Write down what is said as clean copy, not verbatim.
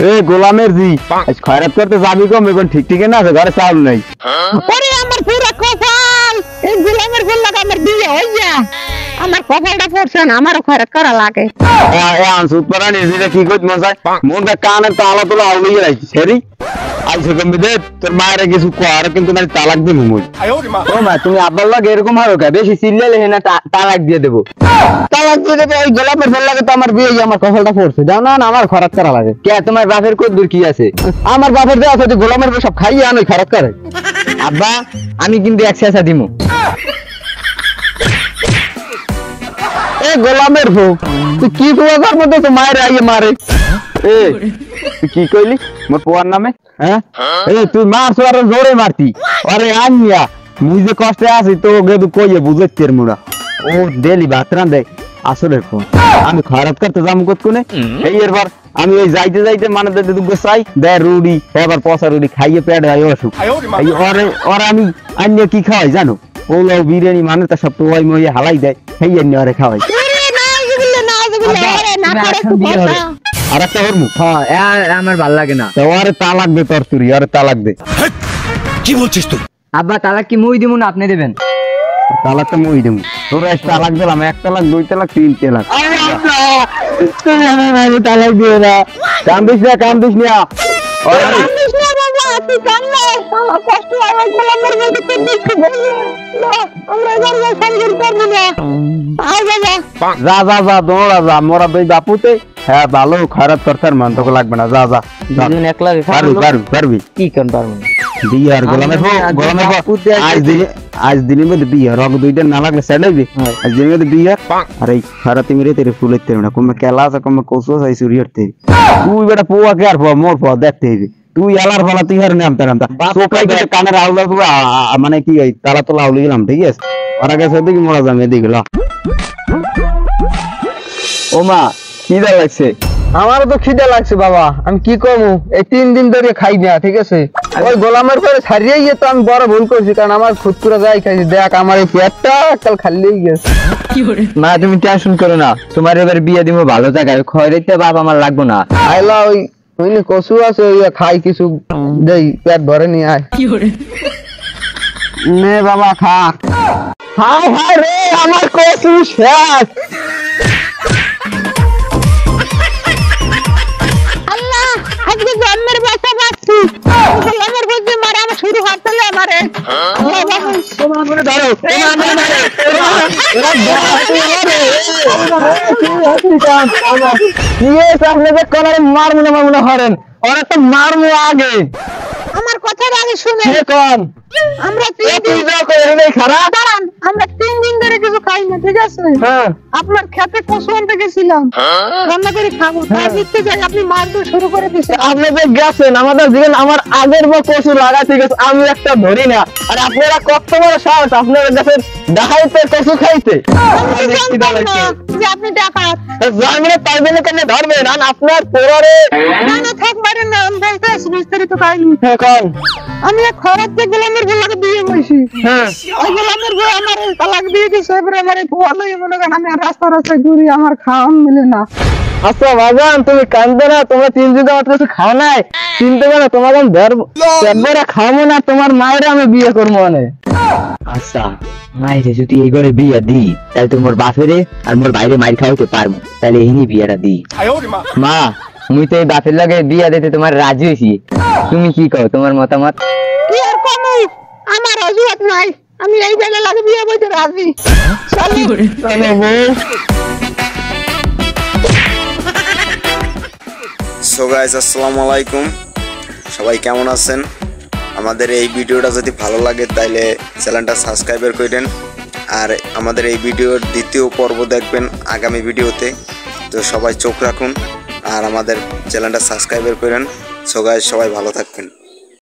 এ গোলামের জি খয়রাত করতে যাবি কম এখন ঠিক ঠিক না আছে ঘরে চাউল নাই ওরে আমার পুরা কপাল এই গোলামের গোল্লা আমার বিয়ে হইয়া আমার কপালটা পড়ছে না আমারও খয়রাত করা লাগে এ আনসুত পরানি যেটা কি কইত মজাই মনটা কানে তালা তোলা আউলিয়ে রাখছি সেরি আইছে কম দে তোর মায়ের কিছু কর কিন্তু না তালাক দিমু মই ও মা তুমি আব্বার লাগে এরকম হারো কা বেশি চিল্লালে হেনা তালাক দিয়ে দেব তালাক দিয়ে দেবে ওই গোলামের গোল্লা লাগে তো আমার বিয়ে হইয়া আমার কপালটা পড়ছে জানো না আমার খয়রাত করা লাগে কে তোমার বাপের কত দূর কি আছে আমার বাপের যে আছে গোলামের সব খাইয়ে আনোই খয়রাত করে আব্বা আমি কিন্তু একসাথে দিমু এ গোলামের ভোগ তুই কি পোয়ার মধ্যে তো মায়ের আইয়ে মারে এ তুই কি কইলি মোর পোয়ার নামে হ্যাঁ এ তুই মারছ আর জোরে মারতি আরে আনিয়া মুই যে কষ্টে আছি তো গেদু কইয়ে বুঝাইতে মুড়া ও দেলি বাতরা দে আসলে কোন আমি খয়রাত করতে যাম কত কোনে এই এরবার আমি ওই যাইতে যাইতে মানে দে দুগো চাই দে রুডি এবার পচা রুডি খাইয়ে পেট হয় অসুখ এই ওরে আমি আনিয়া কি খাওয়াই জানো পোলাও বিরিয়ানি মানে তা সব তোয়াই মই হালাই দেয় সেই আনিয়া ওরে খাওয়াই আর একটা হরমু হ্যাঁ আমার ভাল লাগে না তো আরে তালাক দে তোর তুই আরে তালাক দে কি বলছিস তুই আব্বা তালাক কি মই দিমু না আপনি দিবেন তালাক তো মই দিমু তোর এক তালাক দিলাম এক তালাক দুই তালাক তিন তালাক আমি তালাক দিও না কান্দিস না যা যা যা দৌড়া যা মোরা দুই বাপুতে হ্যাঁ ভালো খয়রাত করতার মান তোকে লাগবে না যা যা পারবি কি কেন পারবো বিয়ে আর গোলামের আজ দিনের মধ্যে বিয়ে রক দুইটা না লাগলে সেটাই আজ দিনের মধ্যে বিয়ে আর এই খয়রাতি মেরে তেরে ফুলেতে না কমে কেলা আছে কমে কসু আছে সুরিয়তে তুই বেটা পোয়া কে আর মোর পোয়া দেখতে হইবে তুই আলার ফালা তুই আর নামতে নামতা সোকাই করে কানের আউলা মানে কি এই তালা তোলা আউলি গেলাম ঠিক আছে ওরা গেছে দেখি মোরা যাবে এদিকে ল ও মা খিদা লাগছে আমারও তো খিদা লাগছে বাবা আমি কি করবো এই 3 দিন ধরে খাই না ঠিক আছে ওই গোলামের পরে ছাড়িয়ে গিয়ে তো আমি বড় ভুল করছি কারণ আমার খুদকুরা যাই খাইছি দেখ আমার এই পেটটা কাল খালিই গেছে মা তুমি টেনশন করো না তোমার এবার বিয়ে দিব ভালো জায়গায় খয়রাইতে বাপ আমার লাগবে না আইলা ওই ওইনে কসু আছে ওই খাই কিছু দেই পেট ভরে নিয়ে আয় নে বাবা খা হায় হায় রে আমার কসু শেষ আল্লাহ আজকে জন্মের বাসা বাসছি গোলামের বলতে মারা আমার শুরু হাতে আমারে আল্লাহ বাবু তোমার মনে ধরো তোমার মনে নিয়ে সামনে যে কলারে মারমু হরেন ওরা তো মারমু আগে আমার কথার আগে শুনে কোন আমরা 3 দিন খারাপ দাঁড়ান আমরা 3 দিন ধরে কিছু খাই না ঠিক আছে হ্যাঁ আপনার খেতে কসু আনতে গেছিলাম রান্না করে খাবো তার ভিতরে যাই আপনি মারতে শুরু করে দিয়েছেন আপনি যে গেছেন আমাদের জীবন আমার আগের বা কসু লাগাতে গেছে আমি একটা ধরি না আর আপনারা কত বড় সাহস আপনারা গেছেন দেখাইতে কসু খাইতে যে আপনি ডাকাত জানলে পারবেন কেন ধরবেন আর আপনার পরে না থাক বাইরে না আমি বলতে বিস্তারিত কাহিনী এখন আমি এক খরাত থেকে গোলামের গোলাকে বিয়ে করেছি হ্যাঁ ওই গোলামের গো আমার তালাক দিয়ে দিয়েছে এবারে আমার পোয়ালই মনে করেন আমি রাস্তায় ঘুরি আমার খাওয়ান মিলে না আচ্ছা বাজান তুমি কান্দে না তোমরা 3 দিন আমার কিছু খাও নাই চিনতে পারো তোমার ধর্ম একবারে খাবো না তোমার মায়ের আমি বিয়ে করবো মানে আচ্ছা মায়েরে যদি এই ঘরে বিয়ে দিই তাহলে তোমার বাপেরে আর মোর বাইরে মাইর খাওয়াতে পারবো তাহলে এই বিয়েটা দিই মা মুই তো এই বাপের লাগে বিয়ে দিতে তোমার রাজি হয়েছি তুমি কি কও তোমার মতামত কি আর কমু আমার অজুহাত নাই আমি এই বেলা লাগে বিয়ে বইতে রাজি সো গাইস আসসালামু আলাইকুম সবাই কেমন আছেন আমাদের এই ভিডিওটা যদি ভালো লাগে তাহলে চ্যানেলটা সাবস্ক্রাইব করেন আর আমাদের এই ভিডিওর দ্বিতীয় পর্ব দেখবেন আগামী ভিডিওতে তো সবাই চোখ রাখুন আর আমাদের চ্যানেলটা সাবস্ক্রাইব করেন সো গাইস সবাই ভালো থাকবেন